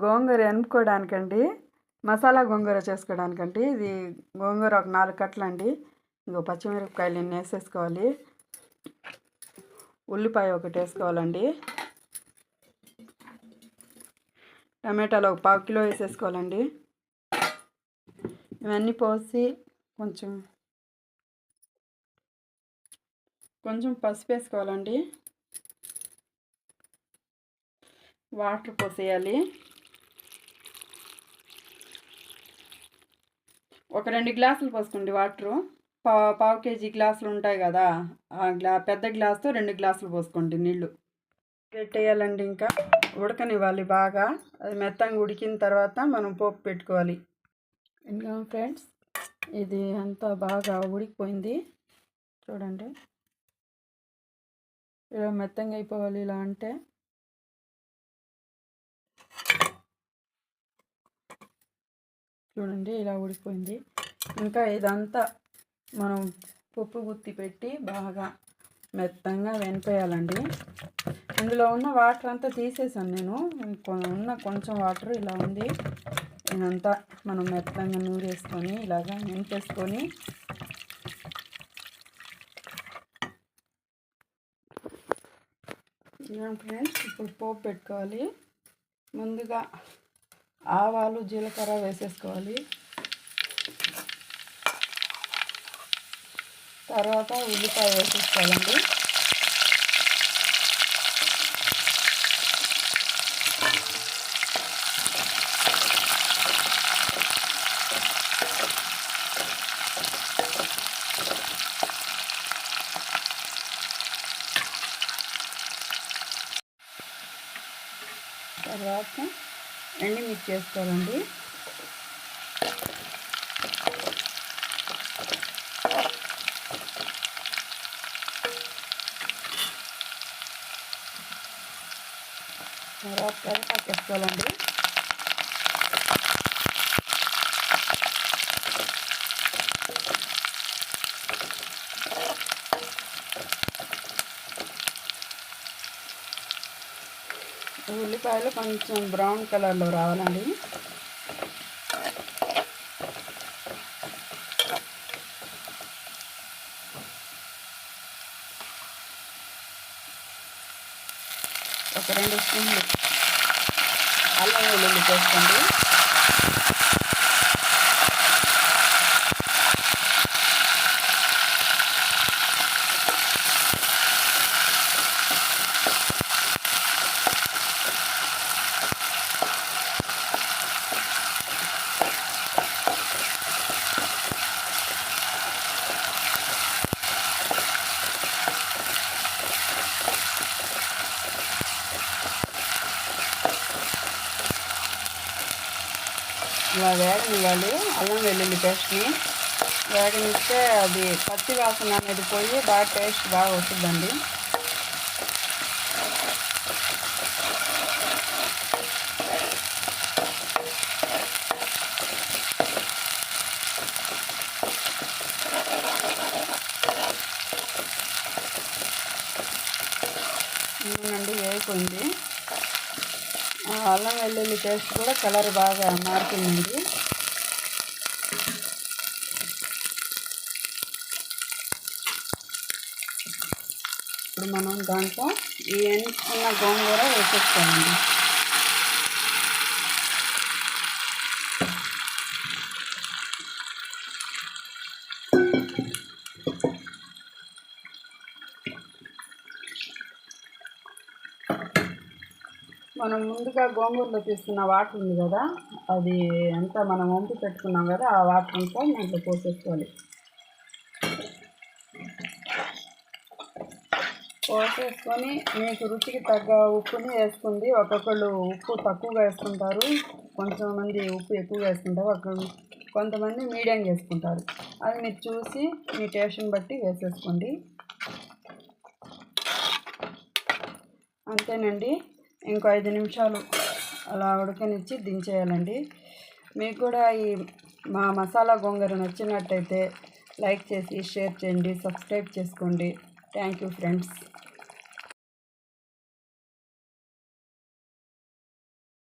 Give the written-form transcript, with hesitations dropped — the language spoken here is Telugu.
గోంగూర ఎనుపుకోవడానికండి, మసాలా గోంగూర చేసుకోవడానికండి. ఇది గోంగూర ఒక 4 కట్టలండి. ఇంకో పచ్చిమిరపకాయలు ఇన్ని వేసేసుకోవాలి. ఉల్లిపాయ ఒకటి వేసుకోవాలండి. టమాటాలు ఒక 1/4 కిలో వేసేసుకోవాలండి. ఇవన్నీ పోసి కొంచెం పసుపు వేసుకోవాలండి. వాటర్ పోసేయాలి. ఒక 2 గ్లాసులు పోసుకోండి వాటరు. 1/4 కేజీ గ్లాసులు ఉంటాయి కదా, పెద్ద గ్లాసుతో 2 గ్లాసులు పోసుకోండి నీళ్ళు. పెట్టేయాలండి. ఇంకా ఉడకనివ్వాలి బాగా. అది మెత్తంగా ఉడికిన తర్వాత మనం పోపు పెట్టుకోవాలి. ఇంకా ఫ్రెండ్స్, ఇది అంతా బాగా ఉడికిపోయింది చూడండి. ఇలా మెత్తంగా అయిపోవాలి. ఇలా అంటే చూడండి, ఇలా ఉడికిపోయింది. ఇంకా ఇదంతా మనం పప్పు గుత్తి పెట్టి బాగా మెత్తంగా వెనిపోయాలండి. ఇందులో ఉన్న వాటర్ అంతా తీసేసాను నేను. కొంచెం వాటర్ ఇలా ఉంది. ఇదంతా మనం మెత్తంగా నూరేసుకొని ఇలాగా వెనిపేసుకొని ఫ్రెండ్స్, ఇప్పుడు పోపు పెట్టుకోవాలి. ముందుగా ఆవాలు జీలకర్ర వేసేసుకోవాలి. తర్వాత ఉల్లిపాయ వేసేసుకోవాలండి. తర్వాత ఎండుమిర్చి వేసుకోవాలండి. తర్వాత కరివేపాకు వేసుకోవాలండి. ఉల్లిపాయలు కొంచెం బ్రౌన్ కలర్లో రావాలండి. ఒక 2 స్పూన్లు అల్లం వెల్లుల్లి వేసుకోండి. ఇలా వేగనివ్వాలి. అల్లం వెల్లుల్లి పేస్ట్ని వేగనిస్తే అది పచ్చి వాసన అనేది పోయి బాగా టేస్ట్ బాగా వస్తుందండి. నూనె వేగిపోయింది. అల్లం వెల్లుల్లి పేస్ట్ కూడా కలర్ బాగా మారుతుందండి. ఇప్పుడు మనం దాంట్లో ఈ ఎంచుకున్న గోంగూర వేసేసుకోవాలండి. మనం ముందుగా గోంగూరలో తీసుకున్న వాటర్ ఉంది కదా, అది అంతా మనం వంపు పెట్టుకున్నాం కదా, ఆ వాటర్ అంతా దాంట్లో పోసేసుకోవాలి. పోసేసుకొని మీకు రుచికి తగ్గ ఉప్పుని వేసుకుంది. ఒక్కొక్కళ్ళు ఉప్పు తక్కువగా వేసుకుంటారు, కొంతమంది ఉప్పు ఎక్కువగా వేసుకుంటారు, కొంతమంది మీడియంగా వేసుకుంటారు. అది మీరు చూసి మీ టేస్ట్ని బట్టి వేసేసుకోండి. అంతేనండి. ఇంకో 5 నిమిషాలు అలా ఉడకనిచ్చి దించేయాలండి. మీకు కూడా ఈ మా మసాలా గోంగూర నచ్చినట్టయితే లైక్ చేసి షేర్ చేయండి, సబ్స్క్రైబ్ చేసుకోండి. Thank you friends.